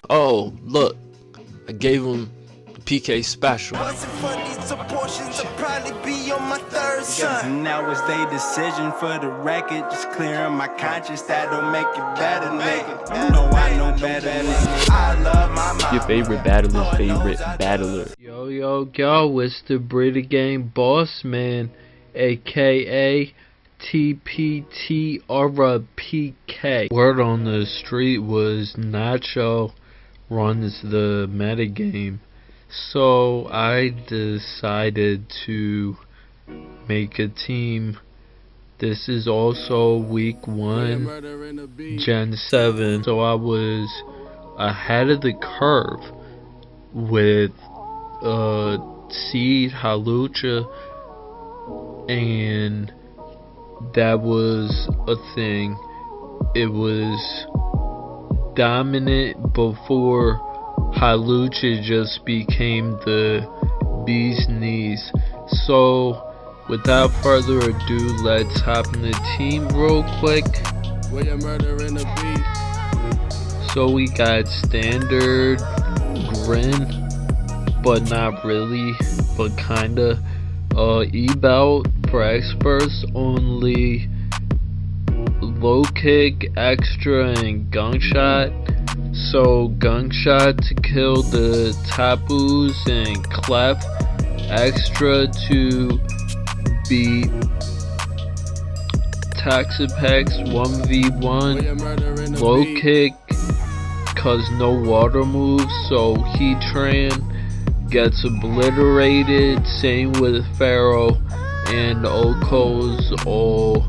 Oh, look, I gave him the PK special. Now it's their decision for the record. Just clearing my conscience, that'll make it better, nigga. You know I know better, nigga. I love my mama. Your favorite battler's favorite battler. Yo, it's the Brita Game Boss Man, aka TPT or PK. Word on the street was Nacho runs the metagame, so I decided to make a team. This is also week 1, Gen 7, so I was ahead of the curve with Seed, Hawlucha, and that was a thing. It was dominant before Hawlucha just became the bee's knees. So without further ado, let's hop in the team real quick. So we got standard, grin, but not really, but kinda. E-belt for experts only, low kick, extra, and gunshot. So gunshot to kill the tabus and clef, extra to beat Taxipex 1v1, low kick cause no water moves, so Heatran gets obliterated, same with Pharaoh and Oko's all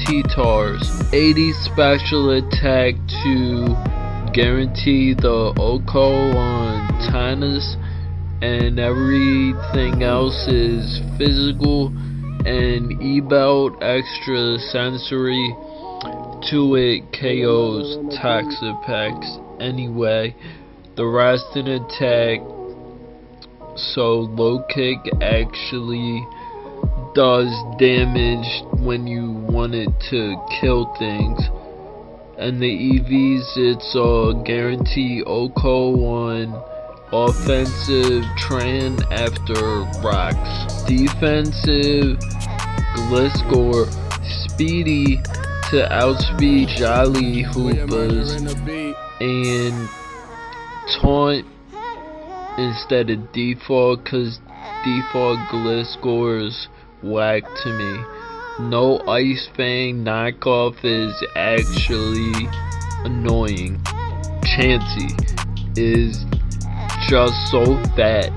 T-Tars. 80 special attack to guarantee the Oko on Tanas, and everything else is physical, and E-belt extra sensory to it KOs Taxipex anyway. The rest in attack. So low kick actually does damage when you want it to kill things. And the EVs, it's a guarantee Oko on offensive Tran after rocks. Defensive Gliscor speedy to outspeed Jolly Hoopas, and taunt instead of default, cause default Gliscor's whack to me. No Ice Fang knockoff is actually annoying. Chansey is just so fat.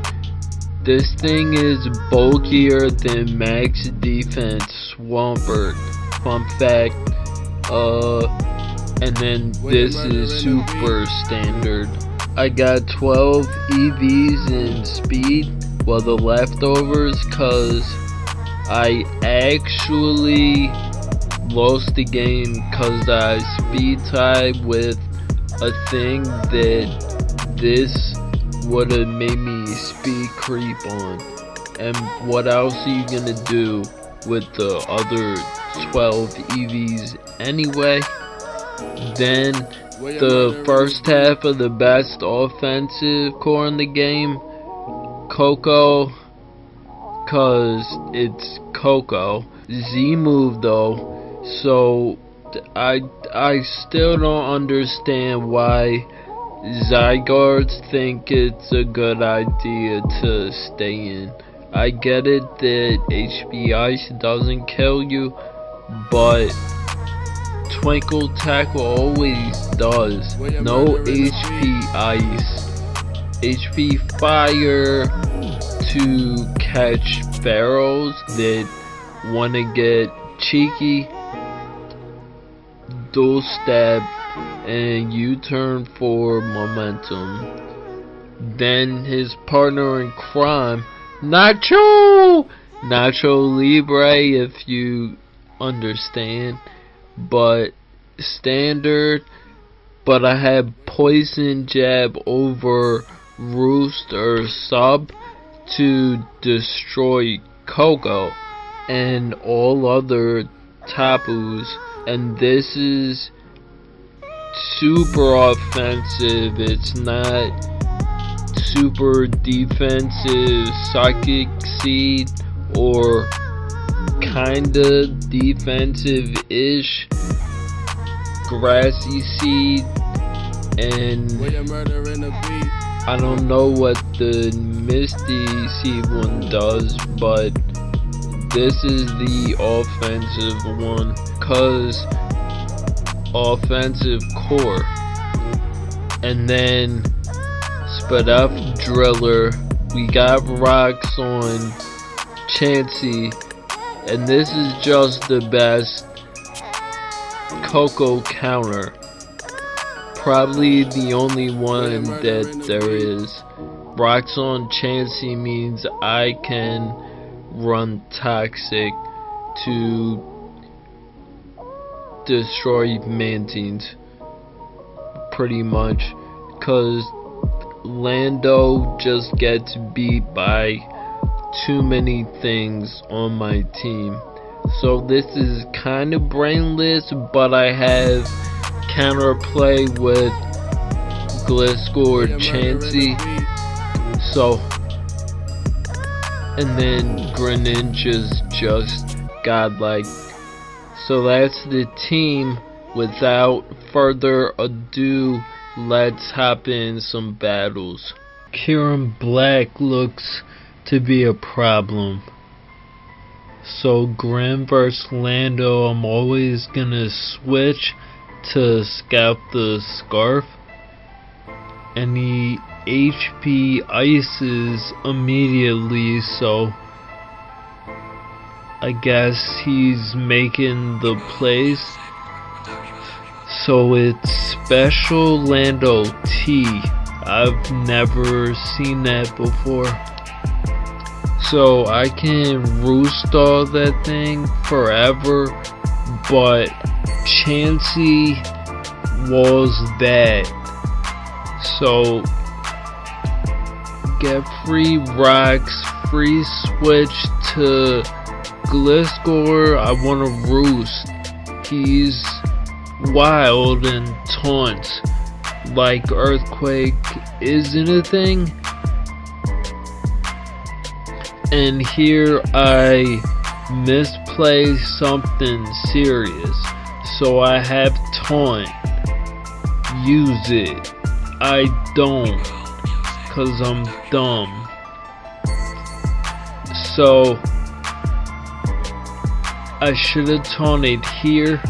This thing is bulkier than max defense Swampert. Fun fact. And then this is super standard. I got 12 EVs in speed, well, the leftovers, cause I actually lost the game cause I speed tied with a thing that this would have made me speed creep on. And what else are you gonna do with the other 12 EVs anyway? Then the first half of the best offensive core in the game, Coco, cause it's Coco. Z move though, so I still don't understand why Zygardes think it's a good idea to stay in. I get it that HP Ice doesn't kill you, but Twinkle Tackle always does. No HP Ice. HP Fire to catch Pharaohs that wanna get cheeky. Dual stab and U-turn for momentum. Then his partner in crime, Nacho Libre, if you understand. But standard, but I had poison jab over Roost or Sub to destroy Coco and all other Tapus, and this is super offensive. It's not super defensive, psychic seed, or kinda defensive-ish, grassy seed, and I don't know what the Misty Seed one does, but this is the offensive one, cause offensive core. And then Spadef Driller, we got rocks on Chansey, and this is just the best Coco counter. Probably the only one that there is. Rocks on Chansey means I can run Toxic to destroy Mantines, pretty much, cause Lando just gets beat by too many things on my team. So this is kind of brainless, but I have counterplay with Gliscor Chansey. So, and then Greninja's just godlike. So that's the team. Without further ado, let's hop in some battles. Kieran Black looks to be a problem. So Grim vs Lando, I'm always gonna switch to Scout the Scarf, and he HP ices immediately, so I guess he's making the plays. So it's Special Lando T. I've never seen that before. So I can roost all that thing forever, but Chansey was that. So get free rocks, free switch to Gliscor. I want to roost. He's wild and taunts like Earthquake isn't a thing. And here I misplay something serious, so I have taunt. Use it. I don't, cause I'm dumb. So I should have taunted here,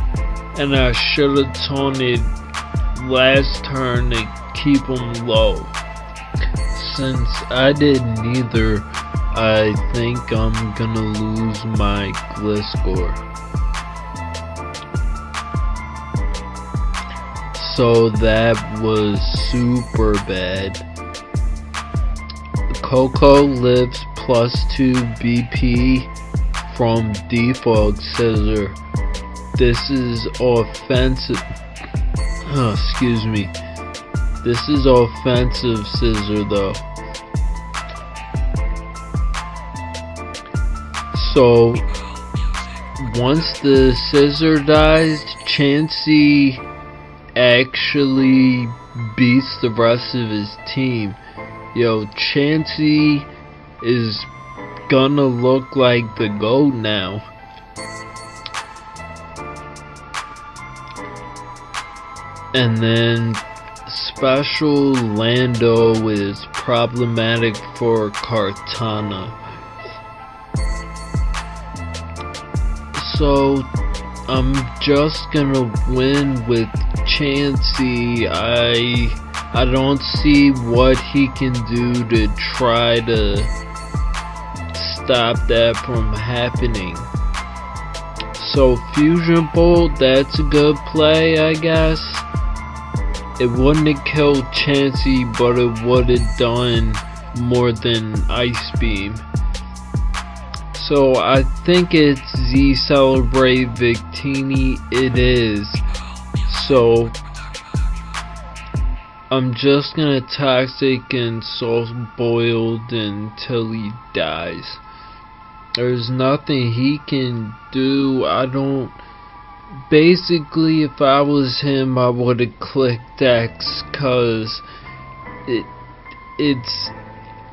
and I should have taunted last turn to keep him low. Since I did neither, I think I'm gonna lose my Gliscor. So that was super bad. Coco lives +2 BP from default scissor. This is offensive. Excuse me. This is offensive scissor though. So once the scissor dies, Chansey actually beats the rest of his team. Yo, Chansey is gonna look like the GOAT now. And then Special Lando is problematic for Kartana. So I'm just gonna win with Chansey. I don't see what he can do to try to stop that from happening. So Fusion Bolt, that's a good play, I guess. It wouldn't have killed Chansey, but it would have done more than Ice Beam. So I think it's Z Celebrate Victini. It is. So I'm just gonna Toxic and Soft Boiled until he dies. There's nothing he can do. I don't basically, if I was him, I would've clicked X, cause it's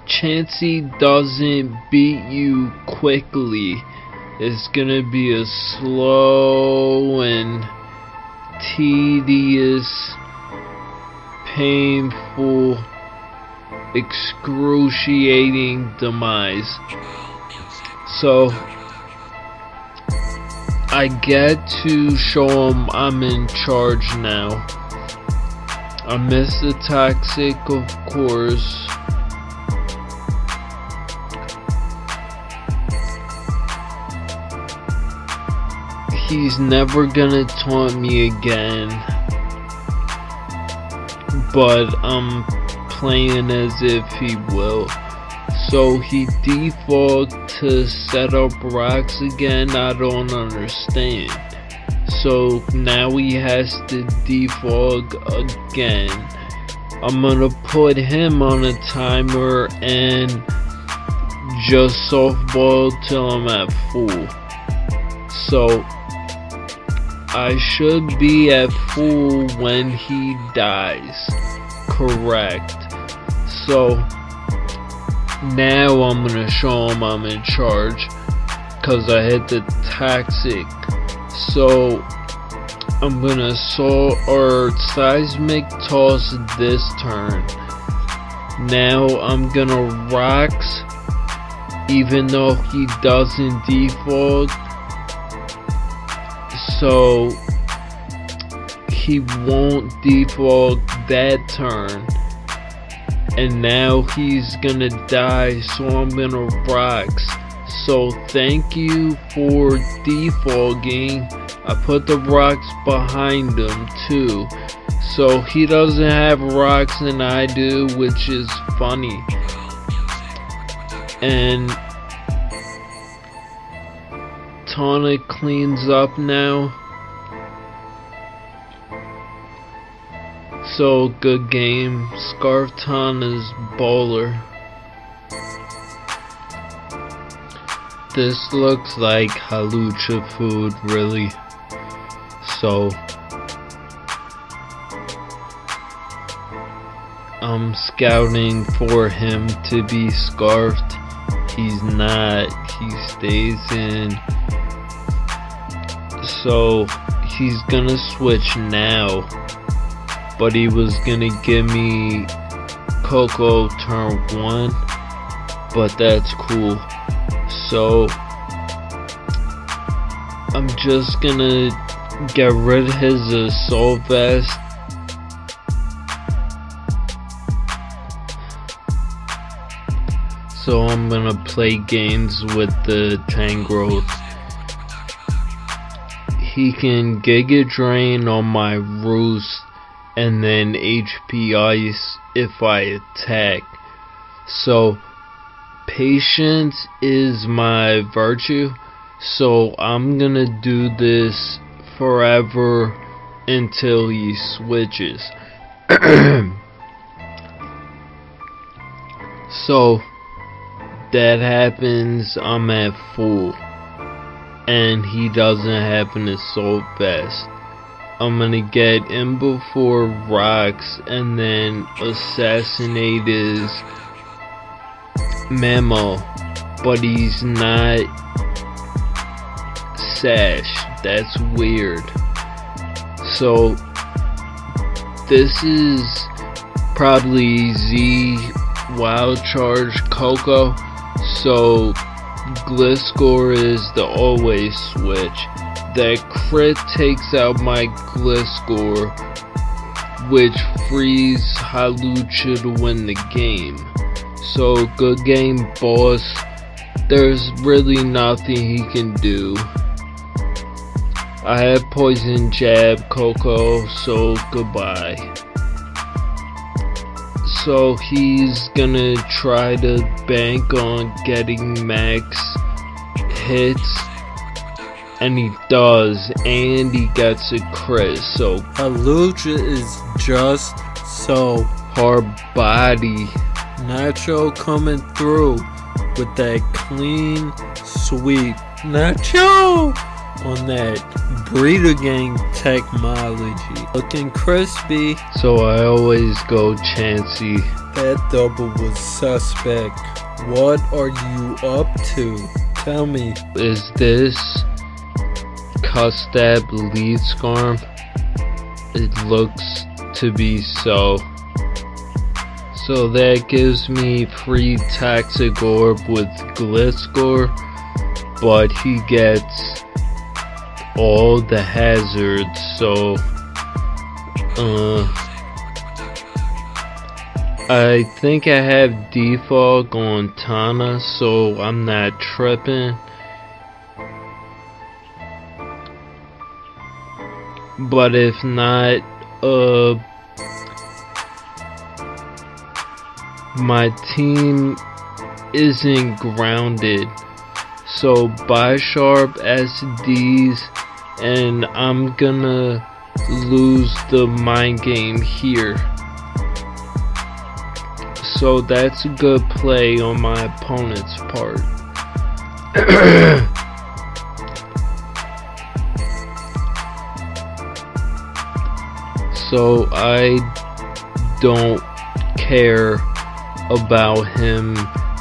Chansey doesn't beat you quickly. It's gonna be a slow and tedious, painful, excruciating demise. So I get to show him I'm in charge now. I miss the toxic, of course. He's never gonna taunt me again, but I'm playing as if he will. So he default to set up rocks again. I don't understand. So now he has to defog again. I'm gonna put him on a timer and just softball till I'm at full. So I should be at full when he dies. Correct. So now I'm gonna show him I'm in charge, cause I hit the toxic. So I'm gonna seismic toss this turn. Now I'm gonna rocks, even though he doesn't default. So he won't default that turn. And now he's gonna die, so I'm gonna rocks. So thank you for defaulting. I put the rocks behind him too, so he doesn't have rocks and I do, which is funny. And Tonic cleans up now. So good game. Scarfton is bowler. This looks like Hawlucha food, really. So I'm scouting for him to be scarfed. He's not. He stays in. So he's gonna switch now. But he was gonna give me Coco turn 1. But that's cool. So I'm just gonna get rid of his assault vest. So I'm gonna play games with the Tangrowth. He can Giga Drain on my Roost and then HP Ice if I attack. So patience is my virtue. So I'm gonna do this forever until he switches. So that happens, I'm at full. And he doesn't have an assault vest. I'm gonna get in before rocks and then assassinate his Memo. But he's not Sash. That's weird. So this is probably Z Wild Charge Coco. So Gliscor is the always switch. That crit takes out my Gliscor, which frees Hawlucha to win the game. So good game, boss. There's really nothing he can do. I have poison jab Coco, so goodbye. So he's gonna try to bank on getting max hits, and he does, and he gets a crit. So Hawlucha is just so hard body. Nacho coming through with that clean sweep. Nacho! on that Breeder Gang technology. Looking crispy. So I always go Chansey. That double was suspect. What are you up to? Tell me. Is this Custab lead scarm? It looks to be so. So that gives me free Toxic Orb with Gliscor, but he gets all the hazards, so I think I have default on Tana, so I'm not tripping. But if not, my team isn't grounded, so buy sharp SDs and I'm gonna lose the mind game here. So that's a good play on my opponent's part. So I don't care about him.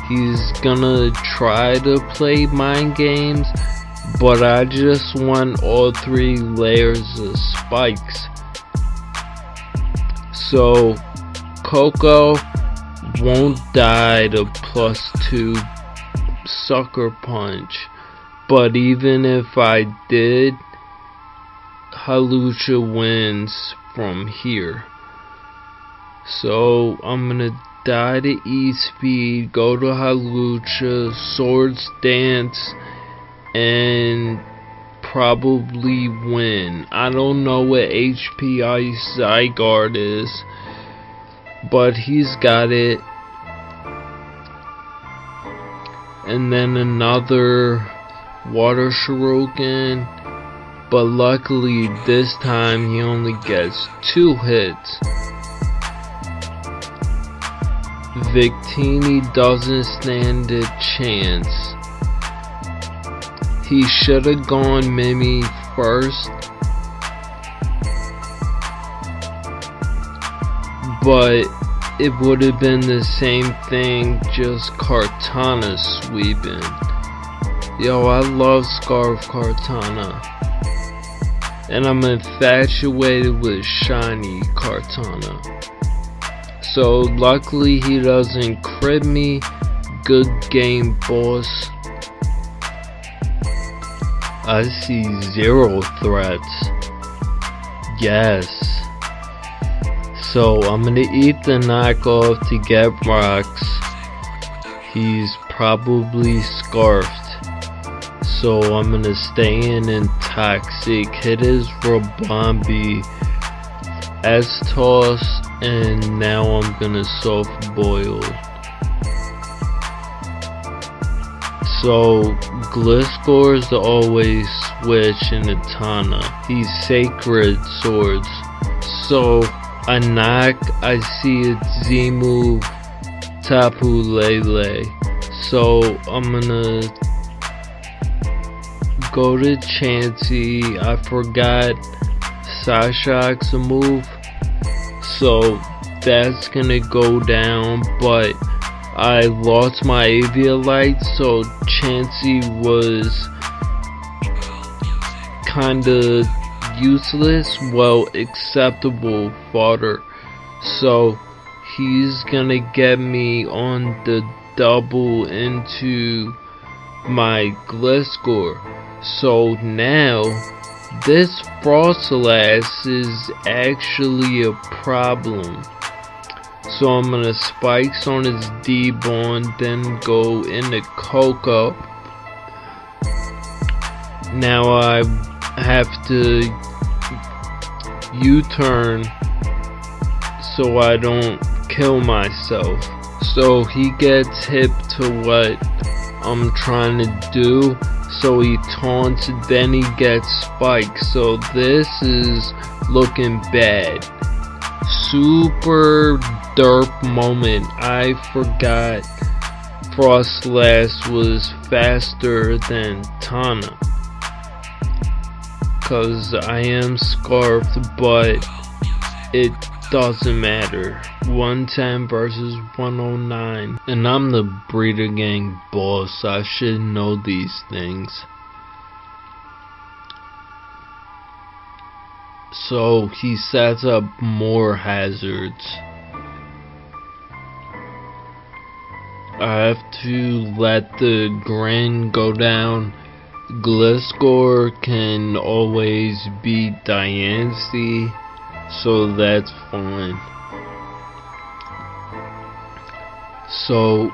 He's gonna try to play mind games, but I just want all 3 layers of spikes. So Coco won't die to +2 sucker punch, but even if I did, Hawlucha wins from here. So I'm gonna die to E-Speed, go to Hawlucha, Swords Dance, and probably win. I don't know what HP Ice Zygarde is, but he's got it. And then another Water Shuriken, but luckily this time he only gets 2 hits. Victini doesn't stand a chance. He should have gone Mimi first, but it would have been the same thing, just Kartana sweeping. Yo, I love Scarf Kartana, and I'm infatuated with shiny Kartana. So luckily he doesn't crit me. Good game, boss. I see 0 threats. Yes. So I'm gonna eat the knockoff to get rocks. He's probably scarfed. So I'm gonna stay in Toxic, hit his Rabombi, S-Toss, and now I'm gonna soft boil. So Gliscor's always switch in Tana. He's Sacred Swords. So I knock, I see a Z move, Tapu Lele. So I'm gonna go to Chansey. I forgot Psyshock's a move, so that's gonna go down, but I lost my Aviolite, so Chansey was kinda useless, well, acceptable fodder. So he's gonna get me on the double into my Gliscor. So now this Frostlass is actually a problem. So I'm gonna spikes on his D-Bond, then go into Coco. Now I have to U-turn so I don't kill myself. So he gets hip to what I'm trying to do. So he taunts, then he gets spiked. So this is looking bad. Super derp moment. I forgot Frostlass was faster than Tana. cause I am scarfed, but it doesn't matter. 110 versus 109. And I'm the Breeder Gang boss. I should know these things. So he sets up more hazards. I have to let the Grin go down. Gliscor can always beat Diancie, so that's fine. So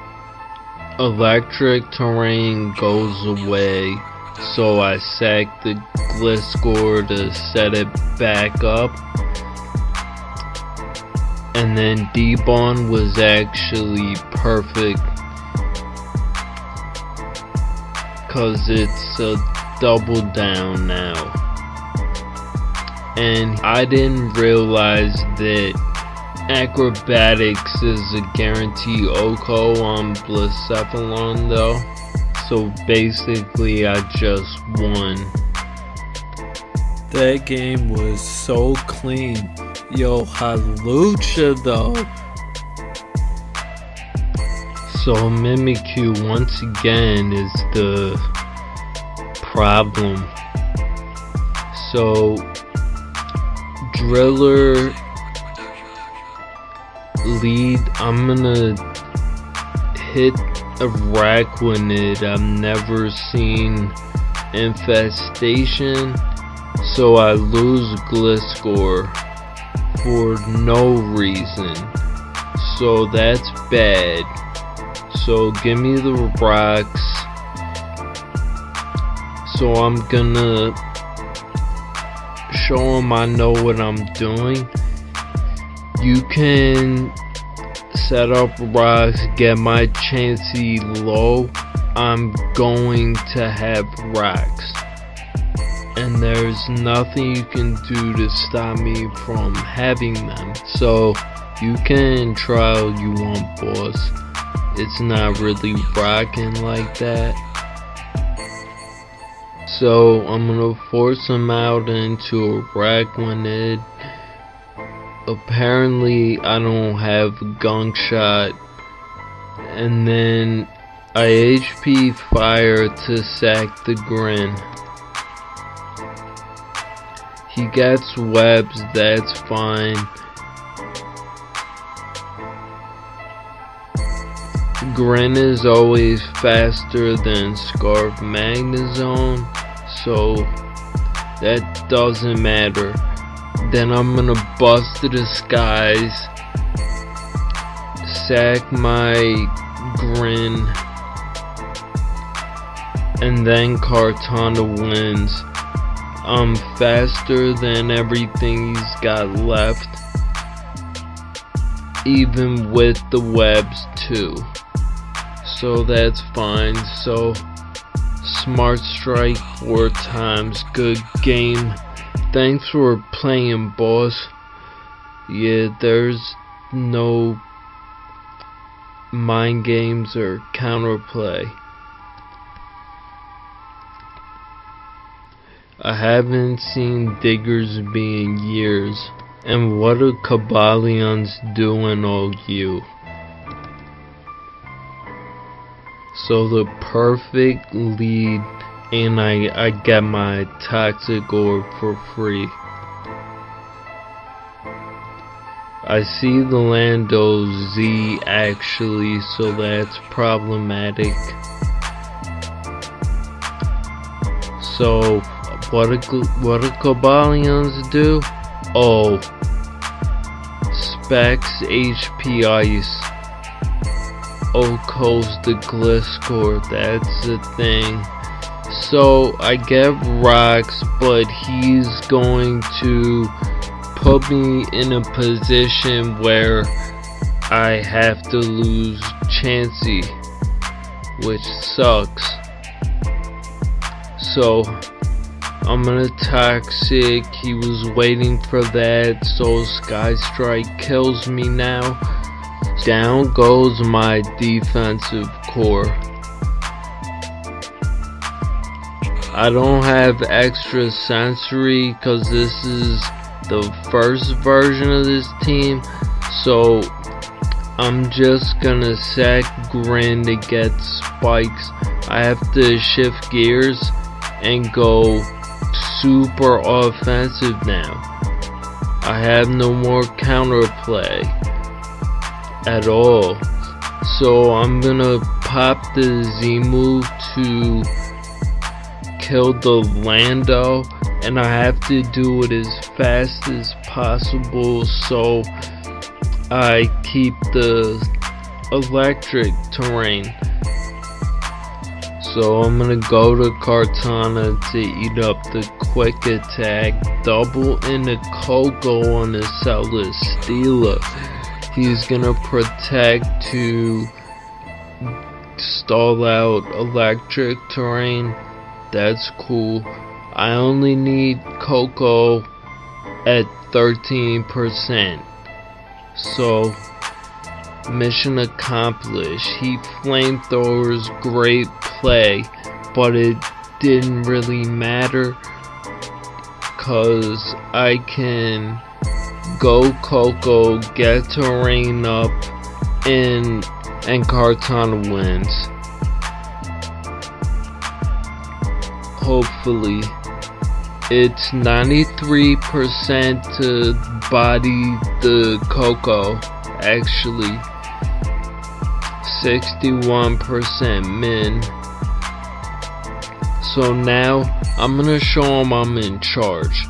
electric terrain goes away, so I sack the Gliscor to set it back up. And then Debon was actually perfect, cause it's a double down now. And I didn't realize that acrobatics is a guarantee OCO on Blacephalon though. So basically I just won. That game was so clean. Yo, Hawlucha though. So Mimikyu once again is the problem. So Driller lead, I'm gonna hit a Araquanid. I've never seen Infestation, so I lose Gliscor for no reason. So that's bad. So give me the rocks. So I'm gonna show him I know what I'm doing. You can set up rocks, get my Chansey low. I'm going to have rocks. And there's nothing you can do to stop me from having them. So you can try all you want, boss. It's not really rocking like that. So I'm gonna force him out into a Araquanid. Apparently I don't have Gunk Shot. And then I HP Fire to sack the Grin. He gets webs, that's fine. Grin is always faster than Scarf Magnezone, so that doesn't matter. Then I'm gonna bust the disguise, sack my Grin, and then Kartana wins. I'm faster than everything he's got left, even with the webs too. So that's fine. So Smart Strike 4 times. Good game. Thanks for playing, boss. Yeah, there's no mind games or counterplay. I haven't seen Diggers Bee in years. And what are Cobalions doing all you? So the perfect lead, and I get my Toxic Orb for free. I see the Lando Z actually, so that's problematic. So what do Cobalions do? Oh, Specs HP Ice. OCO's the Gliscor, that's the thing. So I get rocks, but he's going to put me in a position where I have to lose Chansey, which sucks. So I'm gonna Toxic. He was waiting for that, so Sky Strike kills me now. Down goes my defensive core. I don't have extra sensory because this is the first version of this team, so I'm just gonna sack Grin to get spikes. I have to shift gears and go super offensive now. I have no more counterplay at all, so I'm gonna pop the Z move to kill the Lando, and I have to do it as fast as possible so I keep the electric terrain. So I'm gonna go to Cortana to eat up the quick attack, double into Coco on his Celesteela. He's gonna protect to stall out electric terrain. That's cool. I only need Coco at 13%. So, mission accomplished. He flamethrowers, great play, but it didn't really matter cause I can go Coco, get terrain up, and Cortana wins. Hopefully. It's 93% to body the Coco, actually 61% min. So now I'm gonna show him I'm in charge.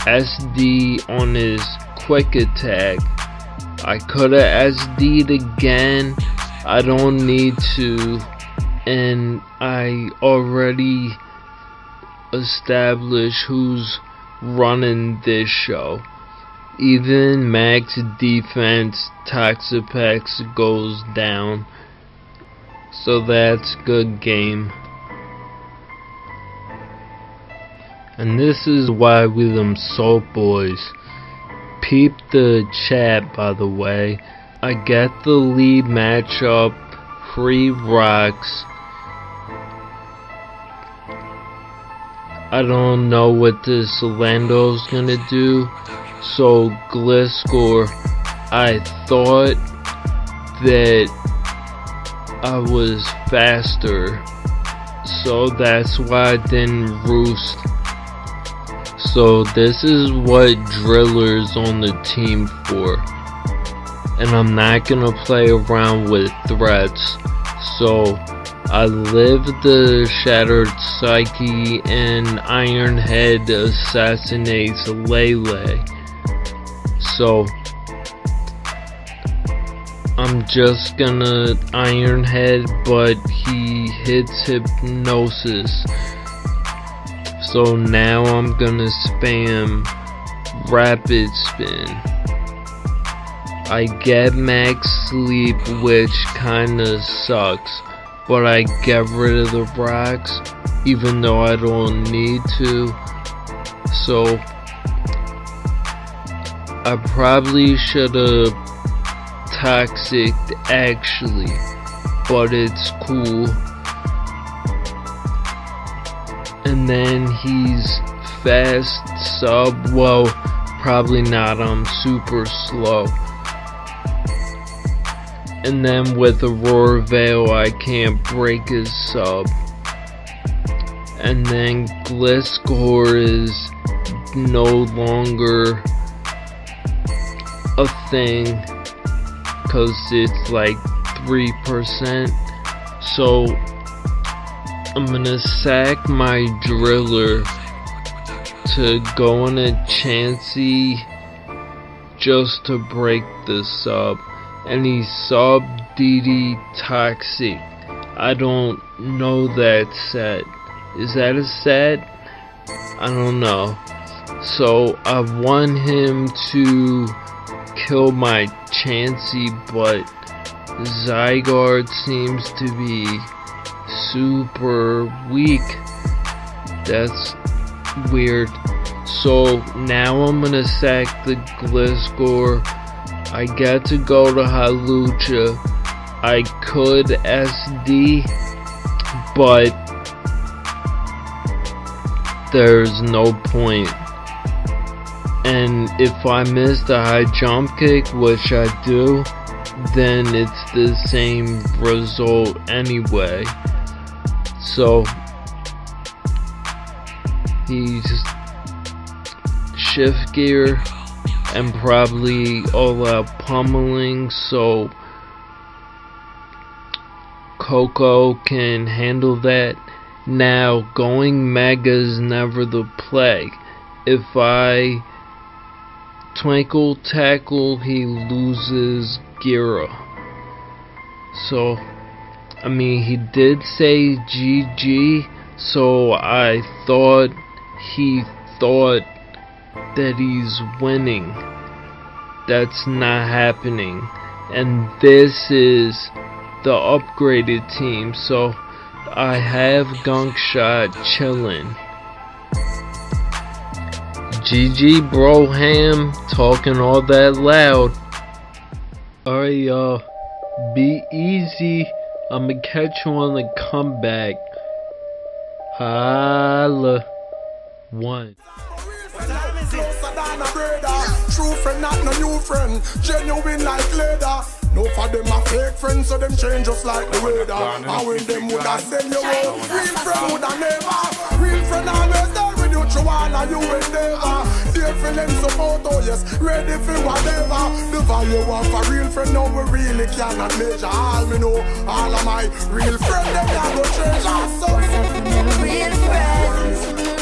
SD on his quick attack. I coulda SD'd again, I don't need to, and I already established who's running this show. Even max defense Toxapex goes down, so that's good game. And this is why we them Salt Boys. Peep the chat, by the way. I get the lead matchup, free rocks. I don't know what this Lando's gonna do, so Gliscor, I thought that I was faster, so that's why I didn't roost. So this is what Driller's on the team for, and I'm not gonna play around with threats, so I live the Shattered Psyche and Ironhead assassinates Lele. So I'm just gonna Ironhead, but he hits Hypnosis. So now I'm gonna spam Rapid Spin. I get max sleep, which kinda sucks, but I get rid of the rocks even though I don't need to. So I probably should have toxic actually, but it's cool. And then he's fast sub, well, probably not, I'm super slow. And then with Aurora Veil I can't break his sub. And then Gliscor is no longer a thing, cause it's like 3%. So I'm gonna sack my Driller to go on a Chansey just to break the sub. And he sub DD Toxic. I don't know that set. Is that a set? I don't know. So I want him to kill my Chansey, but Zygarde seems to be super weak. That's weird. So now I'm gonna sack the Gliscor. I get to go to Hawlucha. I could SD, but there's no point. And if I miss the high jump kick, which I do, then it's the same result anyway. So he's shift gear and probably all out pummeling, so Coco can handle that. Now going mega is never the play. If I twinkle tackle, he loses Gira. So I mean, he did say GG, so I thought he thought that he's winning. That's not happening. And this is the upgraded team, so I have Gunkshot chilling. GG Broham talking all that loud. Alright y'all, be easy. I'ma catch you on the comeback. Holla. One. True friend, not no new friend. Genuine like leather. No for them a fake friends, so them change just like the weather. And when them woulda send you out, real friend woulda never. Real friend always there with you, true and you will never. Dear friend and support, oh yes, ready for whatever. The value of a real friend, no we really cannot measure. All me know, all of my real friends, them never treasure. So real friends.